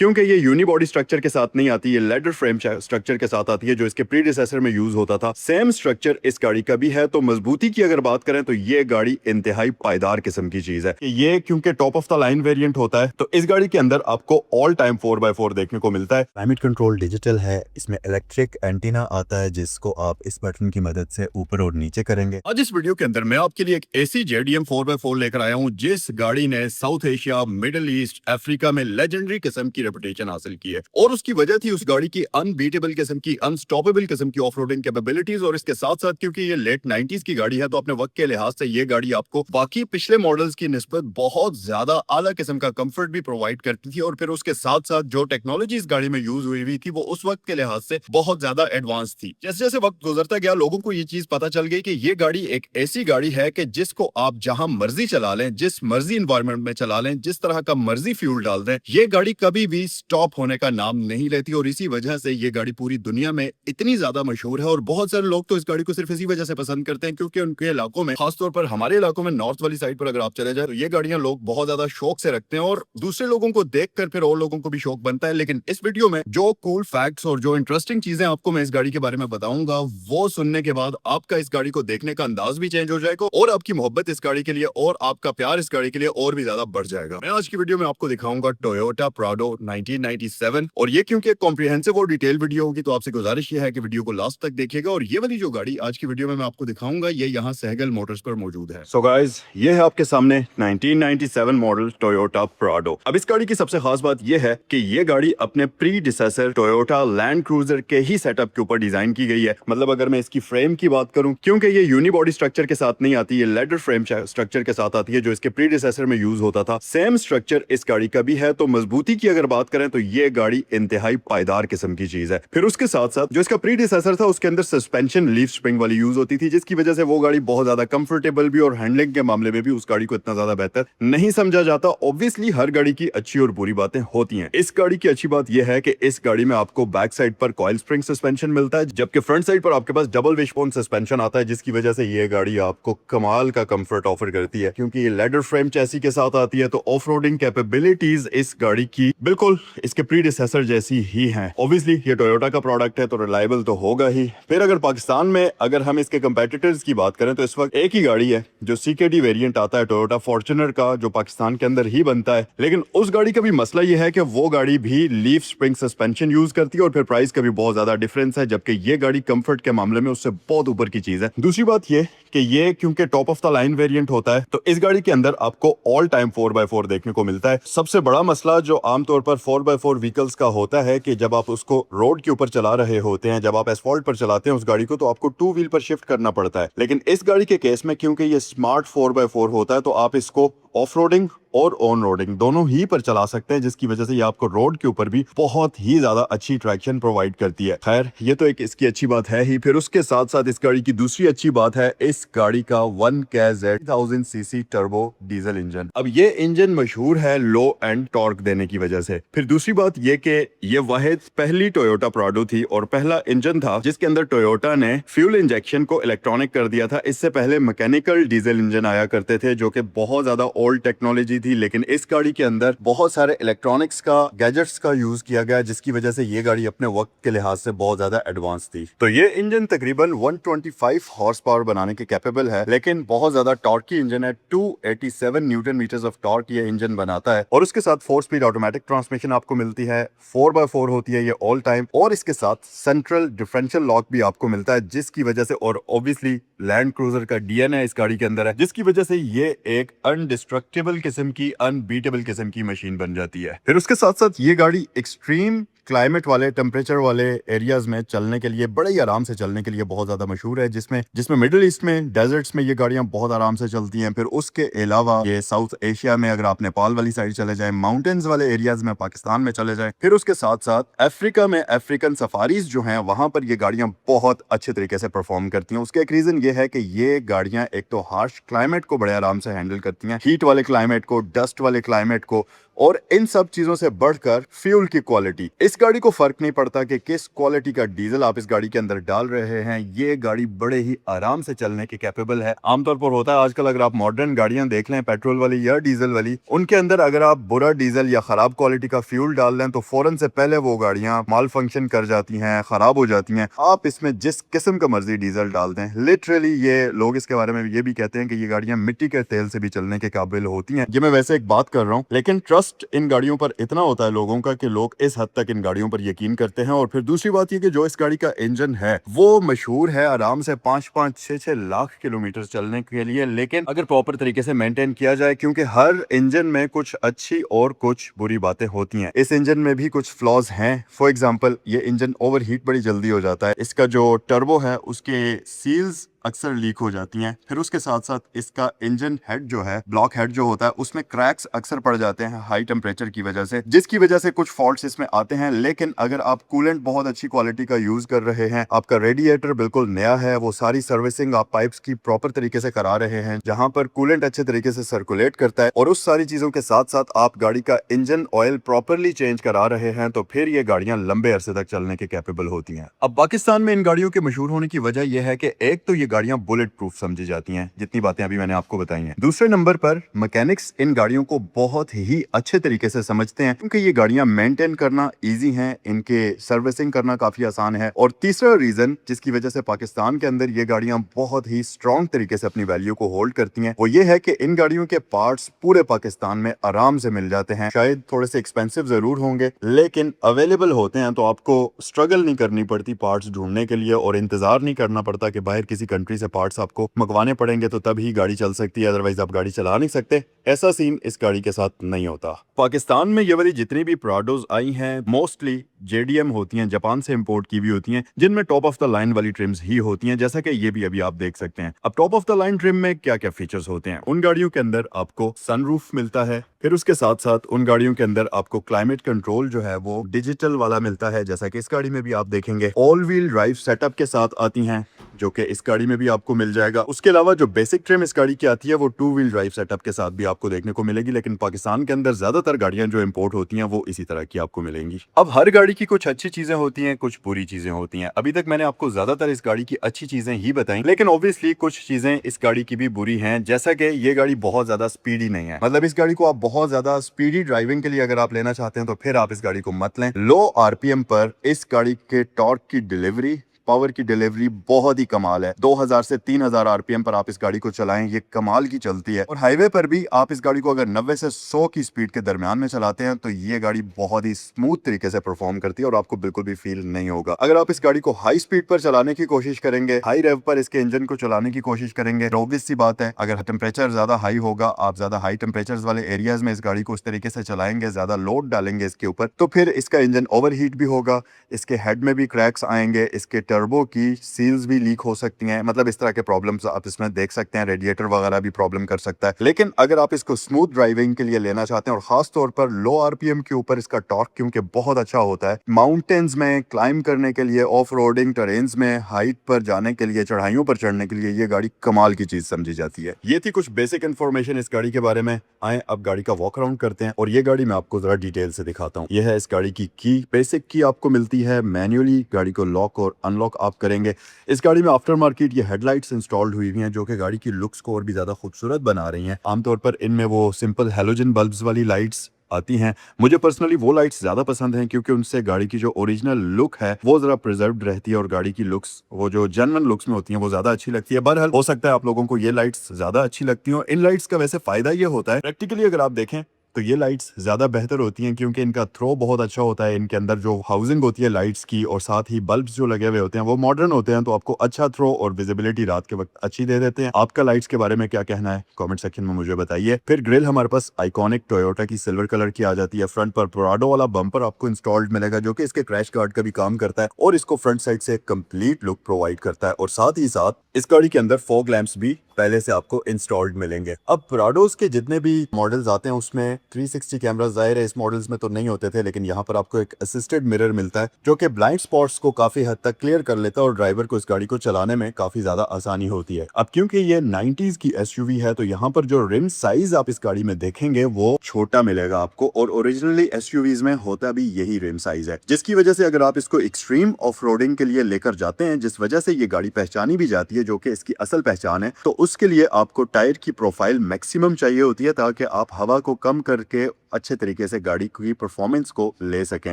क्योंकि ये unibody structure के साथ नहीं आती, ये लेडर फ्रेम स्ट्रक्चर के साथ आती है जो इसके प्रीडिसेसर में यूज होता था। सेम स्ट्रक्चर इस गाड़ी का भी है। तो मजबूती की अगर बात करें तो ये गाड़ी इंतहाई पायदार किस्म की चीज है। ये क्योंकि top of the line variant होता है तो इस गाड़ी के अंदर आपको ऑल टाइम 4x4 देखने को मिलता है। क्लाइमेट कंट्रोल डिजिटल है, इसमें इलेक्ट्रिक एंटीना आता है जिसको आप इस बटन की मदद से ऊपर और नीचे करेंगे। आज इस वीडियो के अंदर मैं आपके लिए एक ऐसी JDM 4x4 लेकर आया हूं जिस गाड़ी ने south Asia, middle east, Africa में लेजेंडरी किस्म की रेपुटेशन हासिल की है और उसकी वजह थी उस गाड़ी की अनबीटेबल किस्म की, अनस्टॉपेबल किस्म की ऑफ-रोडिंग कैपेबिलिटीज। और इसके साथ साथ क्योंकि ये लेट 90s की गाड़ी है तो अपने वक्त के लिहाज से ये गाड़ी आपको बाकी पिछले मॉडल्स की निस्बत बहुत ज्यादा आला किस्म का कंफर्ट भी प्रोवाइड करती थी। और फिर उसके साथ साथ जो टेक्नोलॉजी इस गाड़ी में यूज हुई थी वो उस वक्त के लिहाज से बहुत ज्यादा एडवांस थी। जैसे जैसे वक्त गुजरता गया लोगों को ये चीज पता चल गई कि ये गाड़ी एक ऐसी गाड़ी है कि जिसको आप जहां मर्जी चला लें, जिस मर्जी इन्वायरमेंट में चला लें, जिस तरह का मर्जी फ्यूल डाल दें, ये गाड़ी कभी भी स्टॉप होने का नाम नहीं लेती। और इसी वजह से ये गाड़ी पूरी दुनिया में इतनी ज्यादा मशहूर है। और बहुत सारे लोग तो इस गाड़ी को सिर्फ इसी वजह से पसंद करते हैं क्योंकि उनके इलाकों में, खासतौर पर हमारे इलाकों में नॉर्थ वाली साइड पर अगर आप चले जाए तो ये गाड़ियां लोग बहुत ज्यादा शौक से रखते हैं और दूसरे लोगों को देखकर फिर और लोगों को भी शौक बनता है। लेकिन इस वीडियो में जो कूल फैक्ट्स और जो इंटरेस्टिंग चीजें आपको मैं इस गाड़ी के बारे में बताऊंगा वो सुनने के बाद आपका इस गाड़ी को देखने का अंदाज भी चेंज हो जाएगा और आपकी मोहब्बत इस गाड़ी के लिए और आपका प्यार इस गाड़ी के लिए और भी ज्यादा बढ़ जाएगा। मैं आज की वीडियो में आपको दिखाऊंगा टोयोटा प्राडो 1997 और ये क्योंकि एक कॉम्प्रिहेंसिव और डिटेल वीडियो होगी तो आपसे गुजारिश ये है कि वीडियो को लास्ट तक देखिएगा। और ये वाली जो गाड़ी आज की वीडियो में मैं आपको दिखाऊंगा ये यहाँ सहगल मोटर्स पर मौजूद है। सो गाइस, ये है आपके सामने 1997 मॉडल टोयोटा प्राडो। अब इस गाड़ी की सबसे खास बात यह है कि ये गाड़ी अपने प्रीडिसेसर टोयोटा लैंड क्रूजर के ही सेटअप के ऊपर डिजाइन की गई है। मतलब अगर मैं इसकी फ्रेम की बात करूं, क्योंकि ये यूनिबॉडी स्ट्रक्चर के साथ नहीं आती, ये लेडर फ्रेम स्ट्रक्चर के साथ आती है जो इसके प्रीडिसेसर में यूज होता था। सेम स्ट्रक्चर इस गाड़ी का भी है। तो मजबूती की अगर बात करें तो ये गाड़ी इंतहाई पायदार किस्म की चीज है। फिर उसके साथ साथ जो इसका प्रीडिसेसर था उसके अंदर सस्पेंशन लीफ स्प्रिंग वाली यूज होती थी जिसकी वजह से वो गाड़ी बहुत ज्यादा कंफर्टेबल भी और हैंडलिंग के मामले में भी उस गाड़ी को इतना ज्यादा बेहतर नहीं समझा जाता। ऑब्वियसली हर गाड़ी की अच्छी और बुरी बातें होती हैं। इस गाड़ी की अच्छी बात यह है कि इस गाड़ी में आपको बैक साइड पर कॉइल स्प्रिंग सस्पेंशन मिलता है जबकि फ्रंट साइड पर आपके पास डबल विशबोन सस्पेंशन आता है जिसकी वजह से ये गाड़ी आपको कमाल का कंफर्ट ऑफर करती है। क्योंकि ये लेडर फ्रेम चैसी के साथ आती है तो ऑफ रोडिंग कैपेबिलिटीज इस गाड़ी की बिल्कुल इसके प्रीडिसेसर जैसी ही हैं। ऑब्वियसली ये टोयोटा का प्रोडक्ट है तो रिलायबल तो होगा ही। फिर अगर पाकिस्तान में अगर हम इसके कंपेटिटर्स की बात करें तो इस वक्त एक ही गाड़ी है जो CKD वेरिएंट आता है टोयोटा फॉर्च्यूनर का, जो पाकिस्तान के अंदर ही बनता है। लेकिन उस गाड़ी का भी मसला यह है कि वो गाड़ी भी लीफ स्प्रिंग सस्पेंशन यूज करती है और फिर प्राइस का भी बहुत ज्यादा डिफरेंस है, जबकि ये गाड़ी कंफर्ट के मामले में उससे बहुत ऊपर की चीज है। दूसरी बात ये कि ये क्योंकि top of the line variant होता है तो इस गाड़ी के अंदर आपको ऑल टाइम 4x4 देखने को मिलता है। सबसे बड़ा मसला जो आमतौर पर 4x4 व्हीकल्स का होता है कि जब आप उसको रोड के ऊपर चला रहे होते हैं, जब आप एसफॉल्ट पर चलाते हैं उस गाड़ी को, तो आपको 2 व्हील पर शिफ्ट करना पड़ता है। लेकिन इस गाड़ी के केस में क्योंकि ये स्मार्ट 4x4 होता है तो आप इसको ऑफ रोडिंग और ऑन रोडिंग दोनों ही पर चला सकते हैं जिसकी वजह से ये आपको रोड के ऊपर भी बहुत ही ज्यादा अच्छी ट्रैक्शन प्रोवाइड करती है। खैर ये तो एक इसकी अच्छी बात है ही। फिर उसके साथ साथ इस गाड़ी की दूसरी अच्छी बात है इस गाड़ी का 1KZ 1000cc turbo diesel engine. अब ये इंजन मशहूर है लो एंड टॉर्क देने की वजह से। फिर दूसरी बात ये कि ये वाहिद पहली टोयोटा प्राडो थी और पहला इंजन था जिसके अंदर टोयोटा ने फ्यूल इंजेक्शन को इलेक्ट्रॉनिक कर दिया था। इससे पहले मैकेनिकल डीजल इंजन आया करते थे जो कि बहुत ज्यादा ओल्ड टेक्नोलॉजी थी, लेकिन इस गाड़ी के अंदर बहुत सारे इलेक्ट्रॉनिक्स का, गैजेट्स का यूज किया गया जिसकी वजह से ये गाड़ी अपने वक्त के लिहाज से बहुत ज्यादा एडवांस थी। तो ये इंजन तकरीबन 125 हॉर्स पावर बनाने के कैपेबल है, लेकिन बहुत ज्यादा टॉर्की इंजन है। 287 न्यूटन मीटर्स ऑफ टॉर्क ये इंजन बनाता है और उसके साथ 4 स्पीड ऑटोमेटिक ट्रांसमिशन आपको मिलती है। 4x4 होती है ये ऑल टाइम और इसके साथ सेंट्रल डिफरेंशियल लॉक भी आपको मिलता है जिसकी वजह से, और ऑब्वियसली लैंड क्रूजर का DNA इस गाड़ी के अंदर है जिसकी वजह से ये एक अनडिस्ट्रक्टेबल किस्म की, अनबीटेबल किस्म की मशीन बन जाती है। फिर उसके साथ साथ ये गाड़ी एक्सट्रीम क्लाइमेट वाले, टेम्परेचर वाले एरियाज में चलने के लिए, बड़े ही आराम से चलने के लिए बहुत ज्यादा मशहूर है, जिसमें मिडिल ईस्ट में, डेजर्ट्स में ये गाड़ियां बहुत आराम से चलती हैं। फिर उसके अलावा ये साउथ एशिया में अगर आप नेपाल वाली साइड चले जाएं, माउंटेन्स वाले एरियाज में पाकिस्तान में चले जाएं, फिर उसके साथ साथ अफ्रीका में अफ्रीकन सफारीज जो हैं वहां पर ये गाड़ियां बहुत अच्छे तरीके से परफॉर्म करती हैं। उसका एक रीजन ये है कि ये गाड़ियां एक तो हार्श क्लाइमेट को बड़े आराम से हैंडल करती हैं, हीट वाले क्लाइमेट को, डस्ट वाले क्लाइमेट को, और इन सब चीजों से बढ़कर फ्यूल की क्वालिटी। इस गाड़ी को फर्क नहीं पड़ता कि किस क्वालिटी का डीजल आप इस गाड़ी के अंदर डाल रहे हैं, ये गाड़ी बड़े ही आराम से चलने के कैपेबल है। आमतौर पर होता है आजकल अगर आप मॉडर्न गाड़ियां देख लें, पेट्रोल वाली या डीजल वाली, उनके अंदर अगर आप बुरा डीजल या खराब क्वालिटी का फ्यूल डाल दें तो फौरन से पहले वो गाड़ियां माल फंक्शन कर जाती हैं, खराब हो जाती हैं। आप इसमें जिस किस्म का मर्जी डीजल डाल दें, लिटरली ये लोग इसके बारे में ये भी कहते हैं कि ये गाड़ियां मिट्टी के तेल से भी चलने के काबिल होती हैं। ये मैं वैसे एक बात कर रहा हूं, लेकिन ट्रस्ट इन गाड़ियों पर इतना होता है लोगों का कि लोग इस हद तक इन गाड़ियों पर यकीन करते हैं। और फिर दूसरी बात ये कि जो इस गाड़ी का इंजन है वो मशहूर है आराम से 5-5, 6-6 लाख किलोमीटर चलने के लिए, लेकिन अगर प्रॉपर तरीके से मेंटेन किया जाए, क्योंकि हर इंजन में कुछ अच्छी और कुछ बुरी बातें होती हैं। इस इंजन में भी कुछ फ्लॉज हैं। फॉर एग्जांपल, ये इंजन ओवरहीट बड़ी जल्दी हो जाता है। इसका जो टर्बो है उसके सील्स अक्सर लीक हो जाती हैं। फिर उसके साथ साथ इसका इंजन हेड जो है, ब्लॉक हेड जो होता है, उसमें क्रैक्स अक्सर पड़ जाते हैं हाई टेम्परेचर की वजह से, जिसकी वजह से कुछ फॉल्ट्स इसमें आते हैं। लेकिन अगर आप कूलेंट बहुत अच्छी क्वालिटी का यूज कर रहे हैं, आपका रेडिएटर बिल्कुल नया है, वो सारी सर्विसिंग आप पाइप्स की प्रॉपर तरीके से करा रहे हैं, जहां पर कूलेंट अच्छे तरीके से सर्कुलेट करता है, और उस सारी चीजों के साथ साथ आप गाड़ी का इंजन ऑयल प्रॉपरली चेंज करा रहे हैं, तो फिर ये गाड़ियां लंबे अरसे तक चलने के कैपेबल होती हैं। अब पाकिस्तान में इन गाड़ियों के मशहूर होने की वजह यह है कि एक तो ये गाड़ियां बुलेट प्रूफ समझी जाती हैं, जितनी बातें अभी मैंने आपको बताई हैं। दूसरे नंबर पर मैकेनिक्स इन गाड़ियों को बहुत ही अच्छे तरीके से समझते हैं, क्योंकि ये गाड़ियां मेंटेन करना इजी हैं, इनके सर्विसिंग करना काफी आसान है। और तीसरा रीजन जिसकी वजह से पाकिस्तान के अंदर ये गाड़ियां बहुत ही स्ट्रॉन्ग तरीके से अपनी वैल्यू को होल्ड करती हैं, वो ये है कि इन गाड़ियों के पार्ट्स पूरे पाकिस्तान में आराम से मिल जाते हैं। शायद थोड़े से एक्सपेंसिव जरूर होंगे, लेकिन अवेलेबल होते हैं, तो आपको स्ट्रगल नहीं करनी पड़ती पार्ट्स ढूंढने के लिए, और इंतजार नहीं करना पड़ता कि बाहर किसी कंट्री से पार्ट्स आपको मंगवाने पड़ेंगे तो तभी गाड़ी चल सकती है, अदरवाइज आप गाड़ी चला नहीं सकते। ऐसा सीन इस गाड़ी के साथ नहीं होता। पाकिस्तान में ये वाली जितनी भी प्राडोज आई हैं मोस्टली JDM होती हैं, जापान से इंपोर्ट की भी होती हैं, जिनमें टॉप ऑफ द लाइन वाली ट्रिम्स ही होती हैं, जैसा कि ये भी अभी आप देख सकते हैं। अब top of the line trim में क्या क्या फीचर्स होते हैं? उन गाड़ियों के अंदर आपको सनरूफ मिलता है, फिर उसके साथ साथ उन गाड़ियों के अंदर आपको क्लाइमेट कंट्रोल जो है वो डिजिटल वाला मिलता है, जैसा कि इस गाड़ी में भी आप देखेंगे। ऑल व्हील ड्राइव सेटअप के साथ आती हैं, जो कि इस गाड़ी में भी आपको मिल जाएगा। उसके अलावा जो बेसिक ट्रिम इस गाड़ी की आती है वो 2 व्हील ड्राइव सेटअप के साथ भी आपको देखने को मिलेगी, लेकिन पाकिस्तान के अंदर ज्यादातर गाड़ियां जो इंपोर्ट होती हैं वो इसी तरह की आपको मिलेंगी। अब हर गाड़ी की कुछ अच्छी चीजें होती हैं, कुछ बुरी चीजें होती हैं। अभी तक मैंने आपको ज्यादातर इस गाड़ी की अच्छी चीजें ही बताई, लेकिन ऑब्वियसली कुछ चीजें इस गाड़ी की भी बुरी हैं, जैसा कि ये गाड़ी बहुत ज्यादा स्पीडी नहीं है। मतलब इस गाड़ी को आप बहुत ज्यादा स्पीडी ड्राइविंग के लिए अगर आप लेना चाहते हैं तो फिर आप इस गाड़ी को मत लें। लो RPM पर इस गाड़ी के टॉर्क की डिलीवरी, पावर की डिलीवरी बहुत ही कमाल है। 2000 से 3000 RPM पर आप इस गाड़ी को चलाएं, ये कमाल की चलती है। और हाईवे पर भी आप इस गाड़ी को अगर 90 से 100 की स्पीड के दरमियान में चलाते हैं तो ये गाड़ी बहुत ही स्मूथ तरीके से परफॉर्म करती है और आपको बिल्कुल भी फील नहीं होगा। अगर आप इस गाड़ी को हाई स्पीड पर चलाने की कोशिश करेंगे, हाई रेव पर इसके इंजन को चलाने की कोशिश करेंगे, ऑब्वियस सी बात है अगर टेम्परेचर ज्यादा हाई होगा, आप ज्यादा हाई टेम्परेचर वाले एरियाज में इस गाड़ी को उस तरीके से चलाएंगे, ज्यादा लोड डालेंगे इसके ऊपर, तो फिर इसका इंजन ओवरहीट भी होगा, इसके हेड में भी क्रैक्स आएंगे, इसके टर्बो की सील्स भी लीक हो सकती हैं। मतलब इस तरह के प्रॉब्लम्स आप इसमें देख सकते हैं। रेडिएटर वगैरह भी प्रॉब्लम कर सकता है। लेकिन अगर आप इसको स्मूथ ड्राइविंग के लिए लेना चाहते हैं और खास तौर पर लो RPM के ऊपर इसका टॉर्क क्योंकि बहुत अच्छा होता है, माउंटेन्स में क्लाइंब करने के लिए, ऑफ रोडिंग टेरेन्स में हाइट पर जाने के लिए, चढ़ाइयों पर चढ़ने के लिए ये गाड़ी कमाल की चीज समझी जाती है। ये थी कुछ बेसिक इन्फॉर्मेशन इस गाड़ी के बारे में। आए अब गाड़ी का वॉक अराउंड करते हैं और ये गाड़ी मैं आपको जरा डिटेल से दिखाता हूँ। यह है इस गाड़ी की बेसिक की आपको मिलती है। मैन्युअली गाड़ी को लॉक और अनलॉक आप करेंगे। इस गाड़ी में आफ्टर मार्केट ये हेडलाइट्स इंस्टॉल्ड हुई हुई हैं, जो कि गाड़ी की लुक्स को और भी ज्यादा खूबसूरत बना रही हैं। आमतौर पर इनमें वो सिंपल हेलोजन बल्ब्स वाली लाइट्स आती हैं। मुझे पर्सनली वो लाइट्स ज्यादा पसंद हैं क्योंकि उनसे गाड़ी की जो ओरिजिनल लुक है वो जरा प्रिजर्व्ड रहती है और गाड़ी की लुक्स वो जो जेन्युइन लुक्स में होती हैं वो ज्यादा अच्छी लगती है। बहरहाल हो सकता है आप लोगों को ये लाइट्स ज्यादा अच्छी लगती हो। इन लाइट्स का वैसे फायदा ये होता है, प्रैक्टिकली अगर आप देखें तो ये लाइट्स ज्यादा बेहतर होती हैं क्योंकि इनका थ्रो बहुत अच्छा होता है। इनके अंदर जो हाउसिंग होती है लाइट्स की और साथ ही बल्ब्स जो लगे हुए होते हैं वो मॉडर्न होते हैं, तो आपको अच्छा थ्रो और विजिबिलिटी रात के वक्त अच्छी दे देते हैं। आपका लाइट्स के बारे में क्या कहना है कमेंट सेक्शन में मुझे बताइए। फिर ग्रिल हमारे पास आइकॉनिक टोयोटा की सिल्वर कलर की आ जाती है। फ्रंट पर प्राडो वाला बम्पर आपको इंस्टॉल्ड मिलेगा जो कि इसके क्रैश गार्ड का भी काम करता है और इसको फ्रंट साइड से कंप्लीट लुक प्रोवाइड करता है। और साथ ही साथ इस गाड़ी के अंदर फॉग लैंप्स भी पहले से आपको इंस्टॉल्ड मिलेंगे। अब प्राडोस के जितने भी मॉडल्स आते हैं उसमें 360 कैमरा जाहिर है इस मॉडल्स में तो नहीं होते थे, लेकिन यहाँ पर आपको एक असिस्टेड मिरर मिलता है जो कि ब्लाइंड स्पॉट्स को काफी हद तक क्लियर कर लेता है और ड्राइवर को इस गाड़ी को चलाने में काफी ज्यादा आसानी होती है। अब क्योंकि ये 90s की एसयूवी है तो यहाँ पर जो रिम साइज आप इस गाड़ी में देखेंगे वो छोटा मिलेगा आपको, और ओरिजिनली एसयूवीज में होता भी यही रिम साइज है, जिसकी वजह से अगर आप इसको एक्सट्रीम ऑफ रोडिंग के लिए लेकर जाते हैं, जिस वजह से ये गाड़ी पहचानी भी जाती है जो कि इसकी असल पहचान है, तो उसके लिए आपको टायर की प्रोफाइल मैक्सिमम चाहिए होती है ताकि आप हवा को कम करके अच्छे तरीके से गाड़ी की परफॉर्मेंस को ले सकें।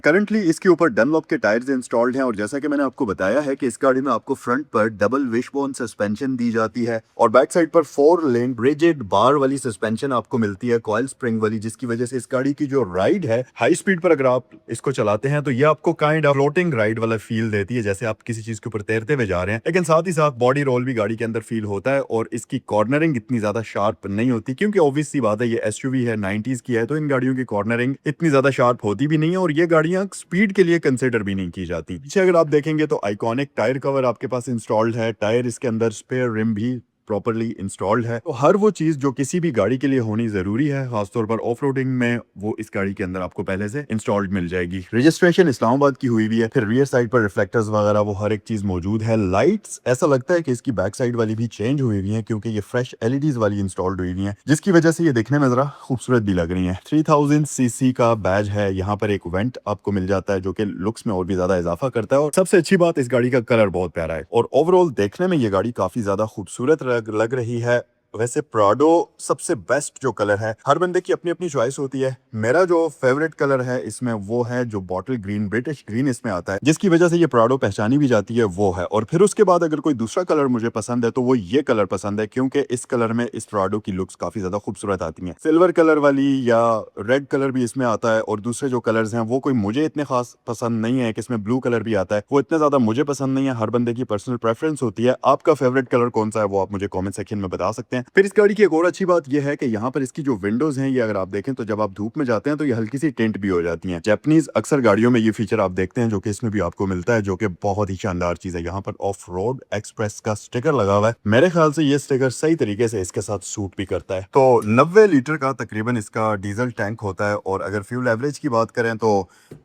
करंटली इसके ऊपर डनलॉप के टायर्स इंस्टॉल्ड हैं और जैसा कि मैंने आपको बताया है कि इस गाड़ी में आपको फ्रंट पर डबल विशबोन सस्पेंशन दी जाती है और बैक साइड पर 4 लेन रिजिड बार वाली सस्पेंशन आपको मिलती है, कॉइल स्प्रिंग वाली, जिसकी वजह से इस गाड़ी की जो राइड है हाई स्पीड पर अगर आप इसको चलाते हैं तो ये आपको काइंड ऑफ फ्लोटिंग राइड वाला फील देती है, जैसे आप किसी चीज के ऊपर तैरते हुए जा रहे हैं। लेकिन साथ ही साथ बॉडी रोल भी गाड़ी के अंदर फील होता है और इसकी कॉर्नरिंग इतनी ज्यादा शार्प नहीं होती, क्योंकि ऑब्वियस सी बात है ये एसयूवी है, 90s की है, तो इन गाड़ियों की कॉर्नरिंग इतनी ज्यादा शार्प होती भी नहीं है और ये गाड़ियां स्पीड के लिए कंसिडर भी नहीं की जाती। पीछे अगर आप देखेंगे तो आइकॉनिक टायर कवर आपके पास इंस्टॉल्ड है, टायर इसके अंदर स्पेयर रिम भी प्रॉपर्ली इंस्टॉल्ड है। तो हर वो चीज जो किसी भी गाड़ी के लिए होनी जरूरी है, खासतौर पर ऑफ रोडिंग में, वो इस गाड़ी के अंदर आपको पहले से इंस्टॉल्ड मिल जाएगी। रजिस्ट्रेशन इस्लामाबाद की हुई भी है, फिर रियर साइड पर रिफ्लेक्टर्स वगैरह वो हर एक चीज मौजूद है। लाइट्स ऐसा लगता है कि इसकी बैक साइड वाली भी चेंज हुई हुई है क्योंकि ये फ्रेश एलईडीज वाली इंस्टॉल्ड हुई हुई है, जिसकी वजह से ये देखने में जरा खूबसूरत भी लग रही है। 3000 सीसी का बैज है, यहाँ पर एक वेंट आपको मिल जाता है जो कि लुक्स में और भी ज्यादा इजाफा करता है, और सबसे अच्छी बात इस गाड़ी का कलर बहुत प्यारा है और ओवरऑल देखने में ये गाड़ी काफी ज्यादा खूबसूरत लग रही है। वैसे प्राडो सबसे बेस्ट जो कलर है, हर बंदे की अपनी अपनी चॉइस होती है। मेरा जो फेवरेट कलर है इसमें वो है जो बॉटल ग्रीन, ब्रिटिश ग्रीन इसमें आता है, जिसकी वजह से ये प्राडो पहचानी भी जाती है, वो है। और फिर उसके बाद अगर कोई दूसरा कलर मुझे पसंद है तो वो ये कलर पसंद है, क्योंकि इस कलर में इस प्राडो की लुक्स काफी ज्यादा खूबसूरत आती हैं। सिल्वर कलर वाली या रेड कलर भी इसमें आता है और दूसरे जो कलर्स हैं वो कोई मुझे इतने खास पसंद नहीं है। कि इसमें ब्लू कलर भी आता है, वो इतना ज्यादा मुझे पसंद नहीं है। हर बंदे की पर्सनल प्रेफरेंस होती है। आपका फेवरेट कलर कौन सा है वो आप मुझे कॉमेंट सेक्शन में बता सकते हैं। फिर इस गाड़ी की एक और अच्छी बात यह है कि यहाँ पर इसकी जो विंडोज हैं, ये अगर आप देखें तो जब आप धूप में जाते हैं तो ये हल्की सी टिंट भी हो जाती हैं। जैपनीज अक्सर गाड़ियों में ये फीचर आप देखते हैं, जो कि इसमें भी आपको मिलता है, जो कि बहुत ही शानदार चीज है। यहाँ पर ऑफ रोड एक्सप्रेस का स्टिकर लगा हुआ है। मेरे ख्याल से ये स्टिकर सही तरीके से इसके साथ सूट भी करता है। तो 90 लीटर का तकरीबन इसका डीजल टैंक होता है और अगर फ्यूल एवरेज की बात करें तो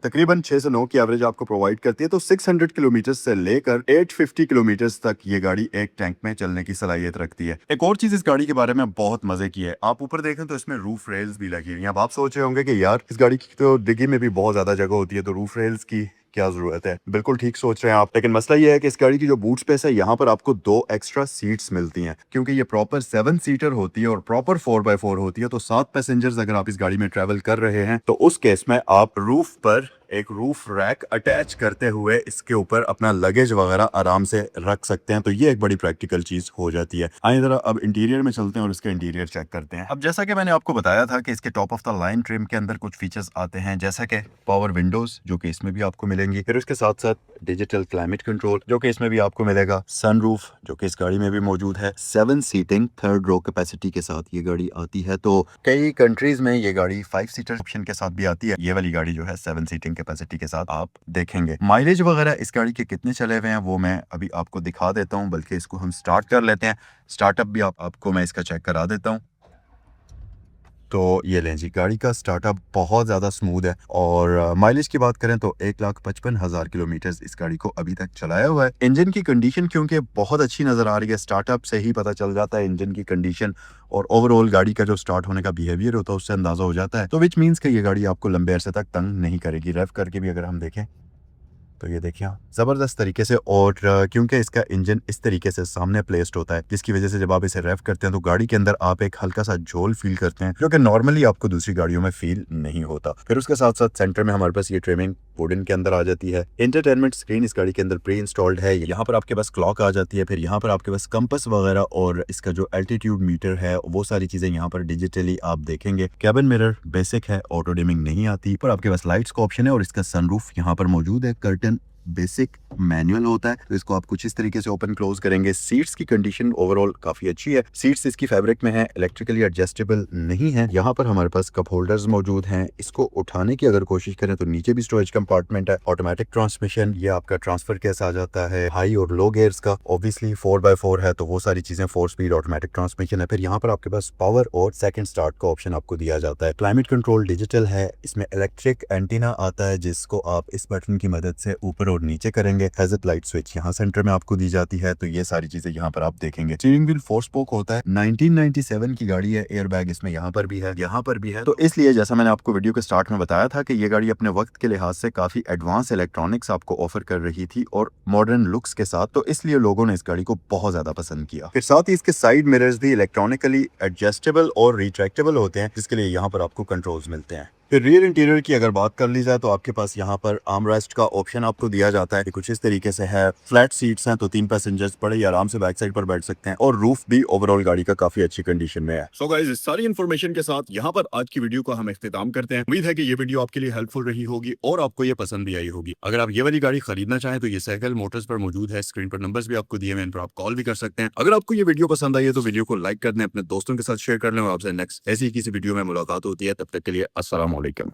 तकरीबन 6 से 9 की एवरेज आपको प्रोवाइड करती है। तो 600 किलोमीटर से लेकर 850 किलोमीटर तक ये गाड़ी एक टैंक में चलने की सलाहियत रखती है। एक और चीज इस गाड़ी के बारे में बहुत मजे की है, आप ऊपर देखें तो इसमें रूफ रेल्स भी लगी हुई हैं। अब आप सोच रहे होंगे कि यार इस गाड़ी की तो डिग्गी में भी बहुत ज्यादा जगह होती है, तो रूफ रेल्स की क्या जरूरत है। बिल्कुल ठीक सोच रहे हैं आप, लेकिन मसला ये है कि इस गाड़ी की जो बूट स्पेस है, यहाँ पर आपको 2 एक्स्ट्रा सीट्स मिलती हैं, क्योंकि ये प्रॉपर 7 सीटर होती है और प्रॉपर 4x4 होती है। तो 7 पैसेंजर्स अगर आप इस गाड़ी में ट्रेवल कर रहे हैं तो उस केस में आप रूफ पर एक रूफ रैक अटैच करते हुए इसके ऊपर अपना लगेज वगैरह आराम से रख सकते हैं। तो ये एक बड़ी प्रैक्टिकल चीज हो जाती है। आइए जरा अब इंटीरियर में चलते हैं और इसका इंटीरियर चेक करते हैं। अब जैसा कि मैंने आपको बताया था कि इसके top of the line trim के अंदर कुछ फीचर्स आते हैं, जैसा कि पावर विंडोज जो कि इसमें भी आपको मिलेंगी, फिर उसके साथ साथ डिजिटल क्लाइमेट कंट्रोल जो कि इसमें भी आपको मिलेगा, सनरूफ जो कि इस गाड़ी में भी मौजूद है, 7 सीटिंग 3rd रो कैपेसिटी के साथ ये गाड़ी आती है। तो कई कंट्रीज में ये गाड़ी 5 सीटर ऑप्शन के साथ भी आती है। ये वाली गाड़ी जो है 7 सीटिंग कैपेसिटी के साथ आप देखेंगे। माइलेज वगैरह इस गाड़ी के कितने चले हुए हैं वो मैं अभी आपको दिखा देता हूं, बल्कि इसको हम स्टार्ट कर लेते हैं। स्टार्टअप भी आपको मैं इसका चेक करा देता हूं। तो ये लें जी, गाड़ी का स्टार्टअप बहुत ज़्यादा स्मूथ है और माइलेज की बात करें तो 1,55,000 किलोमीटर इस गाड़ी को अभी तक चलाया हुआ है। इंजन की कंडीशन क्योंकि बहुत अच्छी नज़र आ रही है, स्टार्टअप से ही पता चल जाता है इंजन की कंडीशन, और ओवरऑल गाड़ी का जो स्टार्ट होने का बिहेवियर होता है उससे अंदाजा हो जाता है। तो विच मीन्स कि ये गाड़ी आपको लंबे अरसे तक तंग नहीं करेगी। रेव करके भी अगर हम देखें तो ये देखिए ज़बरदस्त तरीके से, और क्योंकि इसका इंजन इस तरीके से सामने प्लेस्ड होता है, जिसकी वजह से जब आप इसे रेव करते हैं तो गाड़ी के अंदर आप एक हल्का सा झोल फील करते हैं, जो कि नॉर्मली आपको दूसरी गाड़ियों में फील नहीं होता। फिर उसके साथ साथ सेंटर में हमारे पास ये ट्रिमिंग वुडन के अंदर आ जाती है। एंटरटेनमेंट स्क्रीन इस गाड़ी के अंदर प्री इंस्टॉल्ड है। यहाँ पर आपके पास क्लॉक आ जाती है, फिर यहाँ पर आपके पास कंपस वगैरह और इसका जो एल्टीट्यूड मीटर है वो सारी चीजें यहाँ पर डिजिटली आप देखेंगे। कैबिन मिरर बेसिक है, ऑटो डिमिंग नहीं आती। पर आपके पास लाइट्स का ऑप्शन है और इसका सनरूफ यहाँ पर मौजूद है। कर्टन बेसिक मैनुअल होता है, तो इसको आप कुछ इस तरीके से ओपन क्लोज करेंगे। सीट्स की कंडीशन ओवरऑल काफी अच्छी है। सीट्स इसकी फैब्रिक में है, इलेक्ट्रिकली एडजस्टेबल नहीं है। यहाँ पर हमारे पास कप होल्डर्स मौजूद हैं। इसको उठाने की अगर कोशिश करें तो नीचे भी स्टोरेज कंपार्टमेंट है। ऑटोमेटिक ट्रांसमिशन, ये आपका ट्रांसफर केस आ जाता है हाई और लो गियर्स का। ऑब्वियसली 4x4 है तो वो सारी चीजें 4 स्पीड ऑटोमेटिक ट्रांसमिशन है। फिर यहाँ पर आपके पास पावर और सेकंड स्टार्ट का ऑप्शन आपको दिया जाता है। क्लाइमेट कंट्रोल डिजिटल है। इसमें इलेक्ट्रिक एंटीना आता है जिसको आप इस बटन की मदद से ऊपर और नीचे करेंगे। हैजर्ड लाइट स्विच यहाँ सेंटर में आपको दी जाती है, तो ये सारी चीजें यहाँ पर आप देखेंगे। स्टीयरिंग व्हील 4 स्पोक होता है। 1997 की गाड़ी है। एयर बैग इसमें यहाँ पर भी है, यहाँ पर भी है। तो इसलिए जैसा मैंने आपको वीडियो के स्टार्ट में बताया था कि ये गाड़ी अपने वक्त के लिहाज से काफी एडवांस इलेक्ट्रॉनिक्स आपको ऑफर कर रही थी और मॉडर्न लुक्स के साथ, तो इसलिए लोगों ने इस गाड़ी को बहुत ज्यादा पसंद किया। फिर साथ ही इसके साइड मिरर्स भी इलेक्ट्रॉनिकली एडजस्टेबल और रिट्रैक्टेबल होते हैं, जिसके लिए यहाँ पर आपको कंट्रोल्स मिलते हैं। फिर रियर इंटीरियर की अगर बात कर ली जाए तो आपके पास यहाँ पर आर्मरेस्ट का ऑप्शन आपको दिया जाता है। कुछ इस तरीके से है। फ्लैट सीट्स हैं तो 3 पैसेंजर्स बड़े ही आराम से बैक साइड पर बैठ सकते हैं और रूफ भी ओवरऑल गाड़ी का काफी अच्छी कंडीशन में है। सो गाइस, इस सारी इन्फॉर्मेशन के साथ यहाँ पर आज की वीडियो का हम इख्तिताम करते हैं। उम्मीद है कि ये वीडियो आपके लिए हेल्पफुल रही होगी और आपको ये पसंद भी आई होगी। अगर आप ये वाली गाड़ी खरीदना चाहें तो ये साइकिल मोटर्स पर मौजूद है। स्क्रीन पर नंबर्स भी आपको दिए हुए हैं, इन पर आप कॉल भी कर सकते हैं। अगर आपको ये वीडियो पसंद आई है तो वीडियो को लाइक कर दें, अपने दोस्तों के साथ शेयर कर लें और आपसे नेक्स्ट ऐसी किसी वीडियो में मुलाकात होती है। तब तक के लिए अस्सलाम वालेकुम।